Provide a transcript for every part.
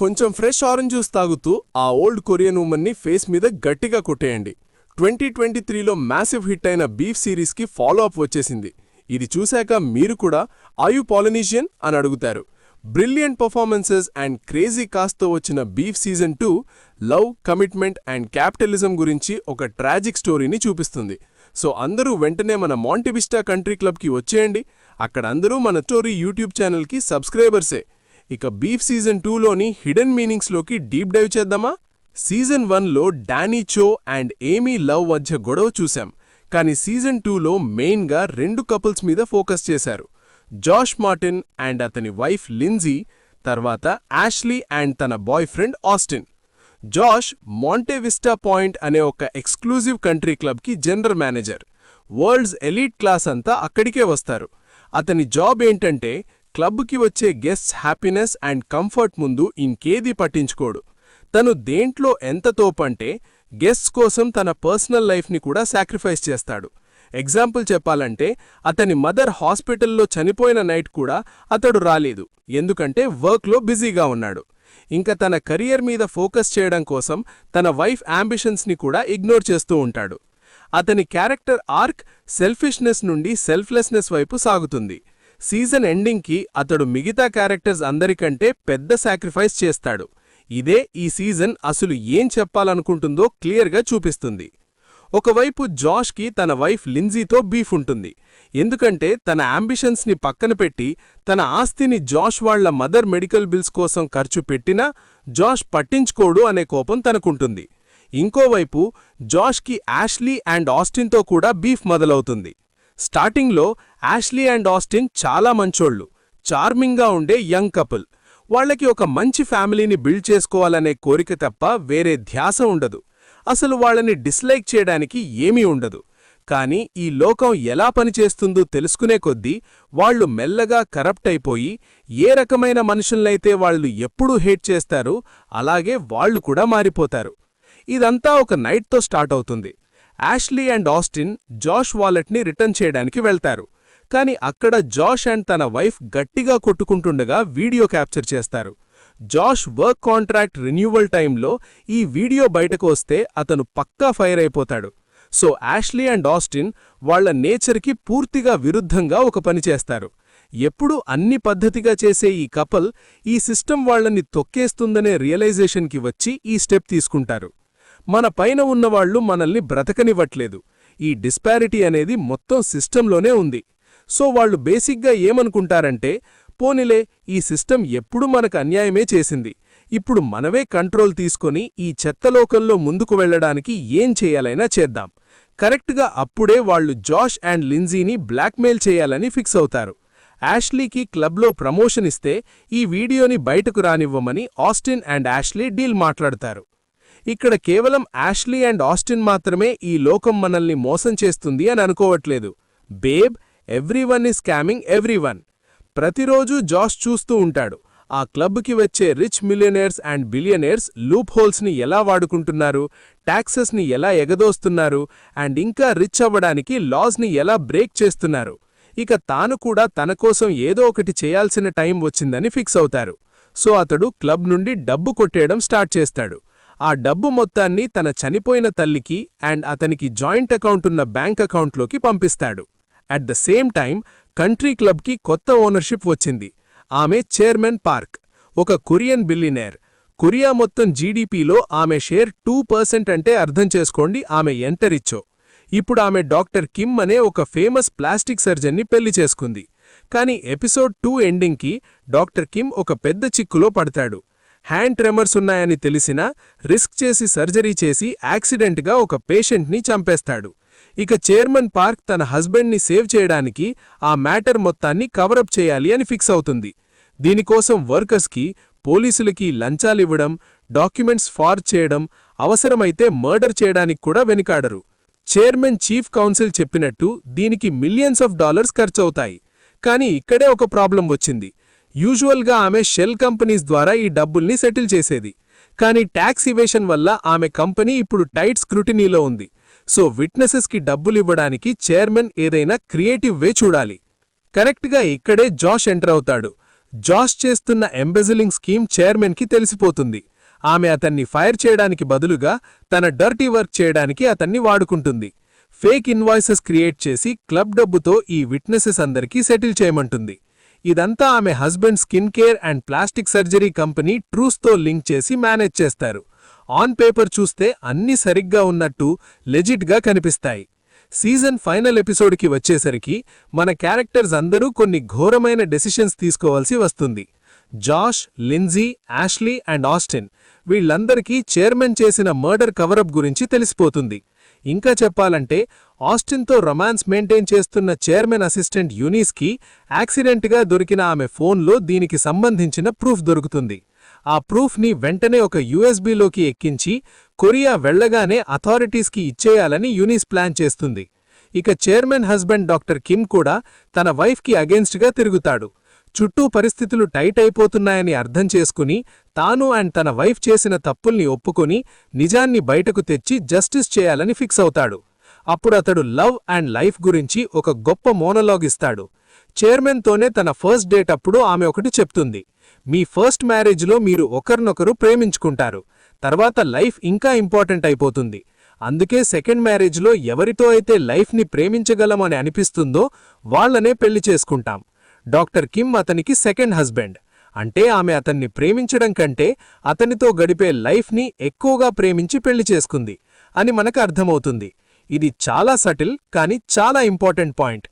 కొంచెం fresh orange juice తాగుతూ ఆ ఓల్డ్ కొరియన్ ఉమెన్ని ఫేస్ మీద గట్టిగా కొట్టేయండి. 2023లో మ్యాసివ్ హిట్ అయిన బీఫ్ సిరీస్కి ఫాలో అప్ వచ్చేసింది. ఇది చూశాక మీరు కూడా ఆర్ యు పాలినీషియన్ అని అడుగుతారు. బ్రిలియంట్ పర్ఫార్మెన్సెస్ అండ్ క్రేజీ కాస్ట్తో వచ్చిన beef season 2 love, commitment and capitalism గురించి ఒక ట్రాజిక్ స్టోరీని చూపిస్తుంది. సో అందరూ వెంటనే మన మాంటెవిస్టా కంట్రీ క్లబ్కి వచ్చేయండి. అక్కడ అందరూ మన స్టోరీ యూట్యూబ్ ఛానల్కి సబ్స్క్రైబర్సే. ఇక బీఫ్ సీజన్ 2లోని హిడెన్ మీనింగ్స్లోకి డీప్ డైవ్ చేద్దామా? సీజన్ 1లో Danny Cho and Amy love మధ్య గొడవ చూశాం. కానీ సీజన్ 2లో మెయిన్గా రెండు కపుల్స్ మీద ఫోకస్ చేశారు. జాష్ మార్టిన్ అండ్ అతని వైఫ్ లింజీ, తర్వాత యాష్లీ అండ్ తన boyfriend Austin. Josh Montevista Point అనే ఒక ఎక్స్క్లూజివ్ కంట్రీ క్లబ్కి general manager. World's elite class అంతా అక్కడికే వస్తారు. అతని జాబ్ ఏంటంటే క్లబ్కి వచ్చే గెస్ట్స్ హ్యాపీనెస్ అండ్ కంఫర్ట్ ముందు ఇంకేదీ పట్టించుకోడు. తను దేంట్లో ఎంత తోపంటే గెస్ట్స్ కోసం తన పర్సనల్ లైఫ్ని కూడా సాక్రిఫైస్ చేస్తాడు. ఎగ్జాంపుల్ చెప్పాలంటే అతని మదర్ హాస్పిటల్లో చనిపోయిన నైట్ కూడా అతడు రాలేదు, ఎందుకంటే వర్క్లో బిజీగా ఉన్నాడు. ఇంకా తన కెరియర్ మీద ఫోకస్ చేయడం కోసం తన వైఫ్ అంబిషన్స్ని కూడా ఇగ్నోర్ చేస్తూ ఉంటాడు. అతని క్యారెక్టర్ ఆర్క్ సెల్ఫిష్నెస్ నుండి సెల్ఫ్లెస్నెస్ వైపు సాగుతుంది. సీజన్ ఎండింగ్కి అతడు మిగతా క్యారెక్టర్స్ అందరికంటే పెద్ద సాక్రిఫైస్ చేస్తాడు. ఇదే ఈ సీజన్ అసలు ఏం చెప్పాలనుకుంటుందో క్లియర్గా చూపిస్తుంది. ఒకవైపు జాష్కి తన వైఫ్ లింజీతో బీఫ్ ఉంటుంది. ఎందుకంటే తన అంబిషన్స్ని పక్కన పెట్టి తన ఆస్తిని జాష్ వాళ్ల మదర్ మెడికల్ బిల్స్ కోసం ఖర్చు పెట్టినా జాష్ పట్టించుకోడు అనే కోపం తనకుంటుంది. ఇంకోవైపు జాష్కి యాష్లీ అండ్ ఆస్టిన్తో కూడా బీఫ్ మొదలవుతుంది. స్టార్టింగ్లో యాష్లీ అండ్ ఆస్టిన్ చాలా మంచోళ్ళు, చార్మింగ్గా ఉండే యంగ్ కపుల్. వాళ్లకి ఒక మంచి ఫ్యామిలీని బిల్డ్ చేసుకోవాలనే కోరిక తప్ప వేరే ధ్యాస ఉండదు. అసలు వాళ్ళని డిస్లైక్ చేయడానికి ఏమీ ఉండదు. కానీ ఈ లోకం ఎలా పనిచేస్తుందో తెలుసుకునే కొద్దీ వాళ్లు మెల్లగా కరప్ట్ అయిపోయి ఏ రకమైన మనుషులనైతే వాళ్లు ఎప్పుడూ హేట్ చేస్తారో అలాగే వాళ్లు కూడా మారిపోతారు. ఇదంతా ఒక నైట్తో స్టార్ట్ అవుతుంది. యాష్లీ అండ్ ఆస్టిన్ జాష్ వాలెట్ని రిటర్న్ చేయడానికి వెళ్తారు. కాని అక్కడ జాష్ అండ్ తన వైఫ్ గట్టిగా కొట్టుకుంటుండగా వీడియో క్యాప్చర్ చేస్తారు. జాష్ వర్క్ కాంట్రాక్ట్ రెన్యూవల్ టైంలో ఈ వీడియో బయటకు వస్తే అతను పక్కా ఫైర్ అయిపోతాడు. సో యాష్లీ అండ్ ఆస్టిన్ వాళ్ల నేచర్కి పూర్తిగా విరుద్ధంగా ఒక పని చేస్తారు. ఎప్పుడూ అన్ని పద్ధతిగా చేసే ఈ కపుల్ ఈ సిస్టమ్ వాళ్లని తొక్కేస్తుందనే రియలైజేషన్కి వచ్చి ఈ స్టెప్ తీసుకుంటారు. మన పైన ఉన్నవాళ్లు మనల్ని బ్రతకనివ్వట్లేదు. ఈ డిస్పారిటీ అనేది మొత్తం సిస్టంలోనే ఉంది. సో వాళ్లు బేసిక్గా ఏమనుకుంటారంటే, పోనిలే ఈ సిస్టమ్ ఎప్పుడూ మనకు అన్యాయమే చేసింది, ఇప్పుడు మనమే కంట్రోల్ తీసుకొని ఈ చెత్తలోకంలో ముందుకు వెళ్లడానికి ఏం చేయాలైనా చేద్దాం. కరెక్ట్గా అప్పుడే వాళ్లు జాష్ అండ్ లింజీని బ్లాక్మెయిల్ చేయాలని ఫిక్స్ అవుతారు. యాష్లీకి క్లబ్లో ప్రమోషన్ ఇస్తే ఈ వీడియోని బయటకు రానివ్వమని ఆస్టిన్ అండ్ యాష్లీ డీల్ మాట్లాడతారు. ఇక్కడ కేవలం యాష్లీ అండ్ ఆస్టిన్ మాత్రమే ఈ లోకం మనల్ని మోసం చేస్తుంది అని అనుకోవట్లేదు. Babe, everyone is scamming everyone. ప్రతిరోజూ జాష్ చూస్తూ ఉంటాడు ఆ క్లబ్కి వచ్చే rich millionaires and billionaires loop హోల్స్ని ఎలా వాడుకుంటున్నారు, ట్యాక్సెస్ని ఎలా ఎగదోస్తున్నారు అండ్ ఇంకా రిచ్ అవ్వడానికి లాస్ని ఎలా బ్రేక్ చేస్తున్నారు. ఇక తాను కూడా తన కోసం ఏదో ఒకటి చేయాల్సిన టైం వచ్చిందని ఫిక్స్ అవుతారు. సో అతడు క్లబ్ నుండి డబ్బు కొట్టేయడం స్టార్ట్ చేస్తాడు. ఆ డబ్బు మొత్తాన్ని తన చనిపోయిన తల్లికి అండ్ అతనికి జాయింట్ అకౌంట్ ఉన్న బ్యాంక్ అకౌంట్లోకి పంపిస్తాడు. At the same time country క్లబ్కి కొత్త ఓనర్షిప్ వచ్చింది. ఆమె చైర్మన్ పార్క్, ఒక కొరియన్ బిలియనేర్. కొరియా మొత్తం జీడీపీలో ఆమె షేర్ 2% అంటే అర్థం చేసుకోండి ఆమె ఎంత రిచ్చో. ఇప్పుడు ఆమె డాక్టర్ కిమ్ అనే ఒక ఫేమస్ ప్లాస్టిక్ సర్జన్ని పెళ్లి చేసుకుంది. కానీ ఎపిసోడ్ 2 ఎండింగ్కి డాక్టర్ కిమ్ ఒక పెద్ద చిక్కులో పడతాడు. హ్యాండ్ ట్రెమర్స్ ఉన్నాయని తెలిసినా రిస్క్ చేసి సర్జరీ చేసి యాక్సిడెంట్గా ఒక పేషెంట్ని చంపేస్తాడు. ఇక చైర్మన్ పార్క్ తన హస్బెండ్ని సేవ్ చేయడానికి ఆ మ్యాటర్ మొత్తాన్ని కవరప్ చేయాలి అని ఫిక్స్ అవుతుంది. దీనికోసం వర్కర్స్కి, పోలీసులకి లంచాలివ్వడం, డాక్యుమెంట్స్ ఫార్జ్ చేయడం, అవసరమైతే మర్డర్ చేయడానికి కూడా వెనుకాడరు. చైర్మన్ చీఫ్ కౌన్సిల్ చెప్పినట్టు దీనికి మిలియన్స్ ఆఫ్ డాలర్స్ ఖర్చవుతాయి. కానీ ఇక్కడే ఒక ప్రాబ్లం వచ్చింది. యూజువల్గా ఆమె షెల్ కంపెనీస్ ద్వారా ఈ డబ్బుల్ని సెటిల్ చేసేది. కానీ ట్యాక్స్ ఇవేషన్ వల్ల ఆమె కంపెనీ ఇప్పుడు టైట్ స్క్రూటినీలో ఉంది. సో విట్నెసెస్కి డబ్బులివ్వడానికి చైర్మన్ ఏదైనా క్రియేటివ్ వే చూడాలి. కరెక్ట్గా ఇక్కడే జాష్ ఎంటర్ అవుతాడు. జాష్ చేస్తున్న ఎంబెజిలింగ్ స్కీమ్ చైర్మన్కి తెలిసిపోతుంది. ఆమె అతన్ని ఫైర్ చేయడానికి బదులుగా తన డర్టీ వర్క్ చేయడానికి అతన్ని వాడుకుంటుంది. ఫేక్ ఇన్వాయిసెస్ క్రియేట్ చేసి క్లబ్ డబ్బుతో ఈ విట్నెసెస్ అందరికీ సెటిల్ చేయమంటుంది. ఇదంతా ఆమె husband skin care and plastic surgery company ట్రూస్తో లింక్ చేసి మేనేజ్ చేస్తారు. ఆన్ పేపర్ చూస్తే అన్నీ సరిగ్గా ఉన్నట్టు లెజిట్గా కనిపిస్తాయి. సీజన్ ఫైనల్ ఎపిసోడ్కి వచ్చేసరికి మన క్యారెక్టర్స్ అందరూ కొన్ని ఘోరమైన డెసిషన్స్ తీసుకోవాల్సి వస్తుంది. Josh, Lindsay, Ashley and Austin వీళ్లందరికీ చైర్మన్ చేసిన మర్డర్ కవరప్ గురించి తెలిసిపోతుంది. ఇంకా చెప్పాలంటే ఆస్టిన్తో రొమాన్స్ మెయింటైన్ చేస్తున్న చైర్మన్ అసిస్టెంట్ యూనిస్కి యాక్సిడెంట్గా దొరికిన ఆమె ఫోన్లో దీనికి సంబంధించిన ప్రూఫ్ దొరుకుతుంది. ఆ ప్రూఫ్ని వెంటనే ఒక యూఎస్బీలోకి ఎక్కించి కొరియా వెళ్లగానే అథారిటీస్కి ఇచ్చేయాలని యూనిస్ ప్లాన్ చేస్తుంది. ఇక చైర్మన్ హస్బెండ్ డాక్టర్ కిమ్ కూడా తన వైఫ్కి అగెన్స్ట్గా తిరుగుతాడు. చుట్టూ పరిస్థితులు టైట్ అయిపోతున్నాయని అర్థం చేసుకుని తాను అండ్ తన వైఫ్ చేసిన తప్పుల్ని ఒప్పుకొని నిజాన్ని బయటకు తెచ్చి జస్టిస్ చేయాలని ఫిక్స్ అవుతాడు. అప్పుడు అతడు లవ్ అండ్ లైఫ్ గురించి ఒక గొప్ప మోనలాగ్ ఇస్తాడు. చైర్మన్తోనే తన ఫస్ట్ డేట్ అప్పుడు ఆమె ఒకటి చెప్తుంది. మీ ఫస్ట్ మ్యారేజ్లో మీరు ఒకరినొకరు ప్రేమించుకుంటారు, తర్వాత లైఫ్ ఇంకా ఇంపార్టెంట్ అయిపోతుంది. అందుకే సెకండ్ మ్యారేజ్లో ఎవరితో అయితే లైఫ్ని ప్రేమించగలమని అనిపిస్తుందో వాళ్లనే పెళ్లి చేసుకుంటాం. డాక్టర్ కిమ్ అతనికి సెకండ్ హస్బెండ్. అంటే ఆమె అతన్ని ప్రేమించడం కంటే అతనితో గడిపే లైఫ్ని ఎక్కువగా ప్రేమించి పెళ్లి చేసుకుంది అని మనకు అర్థమవుతుంది. ఇది చాలా సటిల్ కానీ చాలా ఇంపార్టెంట్ పాయింట్.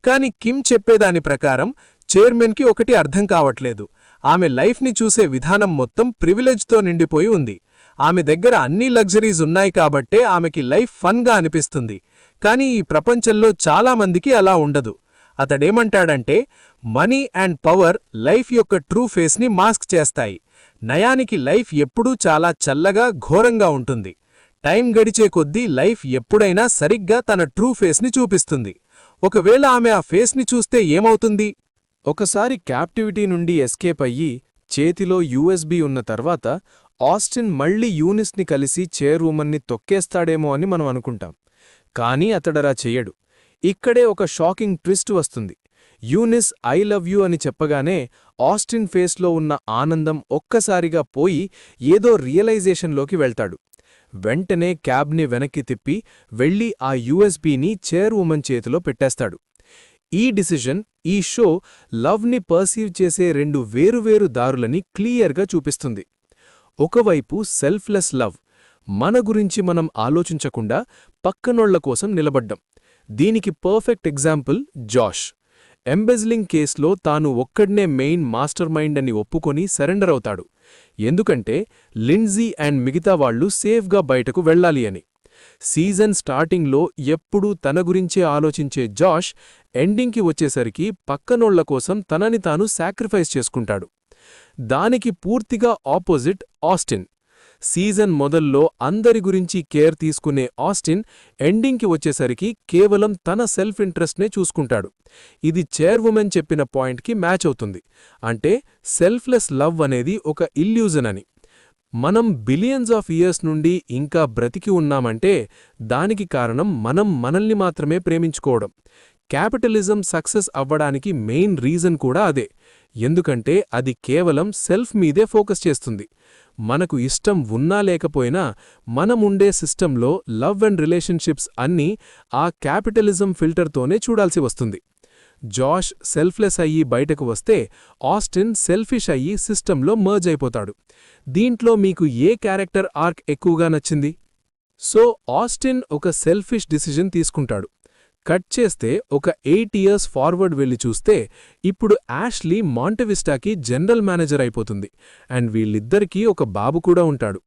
కాని కిమ్ చెప్పేదాని ప్రకారం చైర్మన్కి ఒకటి అర్థం కావట్లేదు. ఆమె లైఫ్ని చూసే విధానం మొత్తం ప్రివిలేజ్తో నిండిపోయి ఉంది. ఆమె దగ్గర అన్ని లగ్జరీస్ ఉన్నాయి కాబట్టే ఆమెకి లైఫ్ ఫన్గా అనిపిస్తుంది. కానీ ఈ ప్రపంచంలో చాలామందికి అలా ఉండదు. అతడేమంటాడంటే మనీ అండ్ పవర్ లైఫ్ యొక్క ట్రూ ఫేస్ని మాస్క్ చేస్తాయి. నయానికి లైఫ్ ఎప్పుడూ చాలా చల్లగా ఘోరంగా ఉంటుంది. టైం గడిచే కొద్దీ లైఫ్ ఎప్పుడైనా సరిగ్గా తన ట్రూ ఫేస్ని చూపిస్తుంది. ఒకవేళ ఆమె ఆ ఫేస్ని చూస్తే ఏమవుతుంది? ఒకసారి క్యాప్టివిటీ నుండి ఎస్కేప్ అయ్యి చేతిలో యూఎస్బీ ఉన్న తర్వాత ఆస్టిన్ మళ్లీ యూనిస్ని కలిసి చైర్వుమన్ని తొక్కేస్తాడేమో అని మనం అనుకుంటాం. కానీ అతడరా చెయ్యడు. ఇక్కడే ఒక షాకింగ్ ట్విస్ట్ వస్తుంది. యూనిస్ ఐ లవ్ యూ అని చెప్పగానే ఆస్టిన్ ఫేస్లో ఉన్న ఆనందం ఒక్కసారిగా పోయి ఏదో రియలైజేషన్లోకి వెళ్తాడు. వెంటనే క్యాబ్ని వెనక్కి తిప్పి వెళ్లి ఆ యూఎస్బీని చైర్వుమన్ చేతిలో పెట్టేస్తాడు. ఈ డిసిజన్ ఈ షో లవ్ని పర్సీవ్ చేసే రెండు వేరువేరు దారులని క్లియర్గా చూపిస్తుంది. ఒకవైపు సెల్ఫ్లెస్ లవ్, మన గురించి మనం ఆలోచించకుండా పక్కనోళ్ల కోసం నిలబడ్డం. దీనికి పర్ఫెక్ట్ ఎగ్జాంపుల్ జాష్. ఎంబెజ్లింగ్ కేస్లో తాను ఒక్కడ్నే మెయిన్ మాస్టర్ మైండ్ అని ఒప్పుకొని సరెండర్ అవుతాడు. ఎందుకంటే లిండ్జీ అండ్ మిగతా వాళ్లు సేఫ్గా బయటకు వెళ్లాలి అని. సీజన్ స్టార్టింగ్లో ఎప్పుడూ తన గురించే ఆలోచించే జాష్ ఎండింగ్కి వచ్చేసరికి పక్కనోళ్ల కోసం తనని తాను సాక్రిఫైస్ చేసుకుంటాడు. దానికి పూర్తిగా ఆపోజిట్ ఆస్టిన్. సీజన్ మొదల్లో అందరి గురించి కేర్ తీసుకునే ఆస్టిన్ ఎండింగ్కి వచ్చేసరికి కేవలం తన సెల్ఫ్ ఇంట్రెస్ట్నే చూసుకుంటాడు. ఇది చైర్వుమెన్ చెప్పిన పాయింట్కి మ్యాచ్ అవుతుంది. అంటే సెల్ఫ్లెస్ లవ్ అనేది ఒక ఇల్యూజన్ అని. మనం బిలియన్స్ ఆఫ్ ఇయర్స్ నుండి ఇంకా బ్రతికి ఉన్నామంటే దానికి కారణం మనం మనల్ని మాత్రమే ప్రేమించుకోవడం. క్యాపిటలిజం సక్సెస్ అవ్వడానికి మెయిన్ రీజన్ కూడా అదే. ఎందుకంటే అది కేవలం సెల్ఫ్ మీదే ఫోకస్ చేస్తుంది. మనకు ఇష్టం ఉన్నా లేకపోయినా మనముండే సిస్టంలో లవ్ అండ్ రిలేషన్షిప్స్ అన్నీ ఆ క్యాపిటలిజం ఫిల్టర్తోనే చూడాల్సి వస్తుంది. జాష్ సెల్ఫ్లెస్ అయ్యి బయటకు వస్తే ఆస్టిన్ సెల్ఫిష్ అయ్యి సిస్టంలో మర్జ్ అయిపోతాడు. దీంట్లో మీకు ఏ క్యారెక్టర్ ఆర్క్ ఎక్కువగా నచ్చింది? సో ఆస్టిన్ ఒక సెల్ఫిష్ డిసిజన్ తీసుకుంటాడు. కట్ చేస్తే ఒక 8 years ఫార్వర్డ్ వెళ్ళి చూస్తే ఇప్పుడు యాష్లీ మాంటెవిస్టాకి జనరల్ మేనేజర్ అయిపోతుంది. అండ్ వీళ్ళిద్దరికీ ఒక బాబు కూడా ఉంటాడు.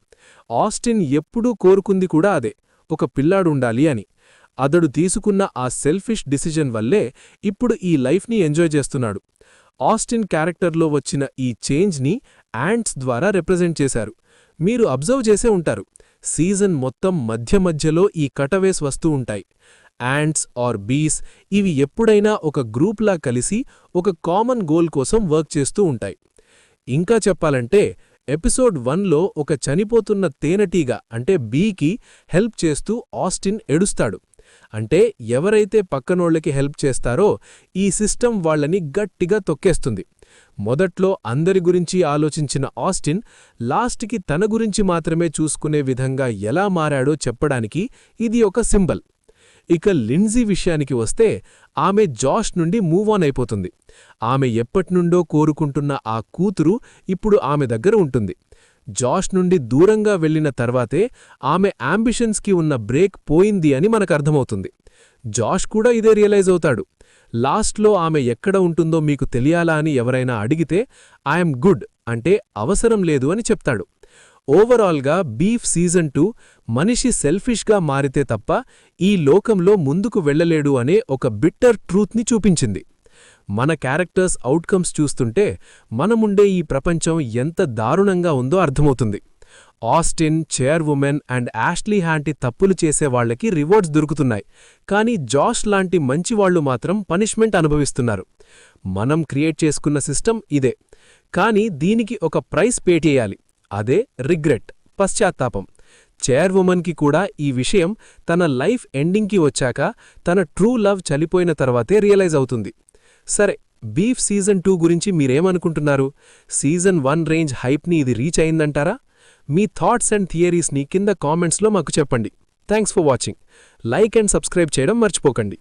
ఆస్టిన్ ఎప్పుడూ కోరుకుంది కూడా అదే, ఒక పిల్లాడుండాలి అని. అతడు తీసుకున్న ఆ సెల్ఫిష్ డిసిజన్ వల్లే ఇప్పుడు ఈ లైఫ్ని ఎంజాయ్ చేస్తున్నాడు. ఆస్టిన్ క్యారెక్టర్లో వచ్చిన ఈ చేంజ్ని యాంట్స్ ద్వారా రిప్రజెంట్ చేశారు. మీరు అబ్జర్వ్ చేసే ఉంటారు, సీజన్ మొత్తం మధ్య మధ్యలో ఈ కటవేస్ వస్తూ ఉంటాయి. యాంట్స్ ఆర్ బీస్ ఇవి ఎప్పుడైనా ఒక గ్రూప్లా కలిసి ఒక కామన్ గోల్ కోసం వర్క్ చేస్తూ ఉంటాయి. ఇంకా చెప్పాలంటే ఎపిసోడ్ 1లో ఒక చనిపోతున్న తేనెటీగ అంటే బీకి హెల్ప్ చేస్తూ ఆస్టిన్ ఏడుస్తాడు. అంటే ఎవరైతే పక్కనోళ్లకి హెల్ప్ చేస్తారో ఈ సిస్టమ్ వాళ్లని గట్టిగా తొక్కేస్తుంది. మొదట్లో అందరి గురించి ఆలోచించిన ఆస్టిన్ లాస్ట్కి తన గురించి మాత్రమే చూసుకునే విధంగా ఎలా మారాడో చెప్పడానికి ఇది ఒక సింబల్. ఇక లిండ్జీ విషయానికి వస్తే ఆమె జాష్ నుండి మూవ్ ఆన్ అయిపోతుంది. ఆమె ఎప్పట్నుండో కోరుకుంటున్న ఆ కూతురు ఇప్పుడు ఆమె దగ్గర ఉంటుంది. జాష్ నుండి దూరంగా వెళ్లిన తర్వాతే ఆమె అంబిషన్స్కి ఉన్న బ్రేక్ పోయింది అని మనకర్థమవుతుంది. జాష్ కూడా ఇదే రియలైజ్ అవుతాడు. లాస్ట్లో ఆమె ఎక్కడ ఉంటుందో మీకు తెలియాలా అని ఎవరైనా అడిగితే ఐఎమ్ గుడ్ అంటే అవసరం లేదు అని చెప్తాడు. ఓవరాల్గా బీఫ్ సీజన్ 2 మనిషి సెల్ఫిష్గా మారితే తప్ప ఈ లోకంలో ముందుకు వెళ్లలేడు అనే ఒక బిట్టర్ ట్రూత్ని చూపించింది. మన క్యారెక్టర్స్ అవుట్కమ్స్ చూస్తుంటే మనముండే ఈ ప్రపంచం ఎంత దారుణంగా ఉందో అర్థమవుతుంది. ఆస్టిన్, చైర్వుమెన్ అండ్ యాష్లీ లాంటి తప్పులు చేసేవాళ్లకి రివార్డ్స్ దొరుకుతున్నాయి, కానీ జాష్ లాంటి మంచివాళ్లు మాత్రం పనిష్మెంట్ అనుభవిస్తున్నారు. మనం క్రియేట్ చేసుకున్న సిస్టమ్ ఇదే, కానీ దీనికి ఒక ప్రైస్ పే చేయాలి. అదే రిగ్రెట్, పశ్చాత్తాపం. చైర్వుమన్కి కూడా ఈ విషయం తన లైఫ్ ఎండింగ్కి వచ్చాక తన ట్రూ లవ్ చనిపోయిన తర్వాతే రియలైజ్ అవుతుంది. సరే, బీఫ్ సీజన్ 2 గురించి మీరేమనుకుంటున్నారు? సీజన్ 1 రేంజ్ హైప్ని ఇది రీచ్ అయిందంటారా? మీ థాట్స్ అండ్ థియరీస్ని కింద కామెంట్స్లో మాకు చెప్పండి. Thanks for watching. Like and subscribe చేయడం మర్చిపోకండి.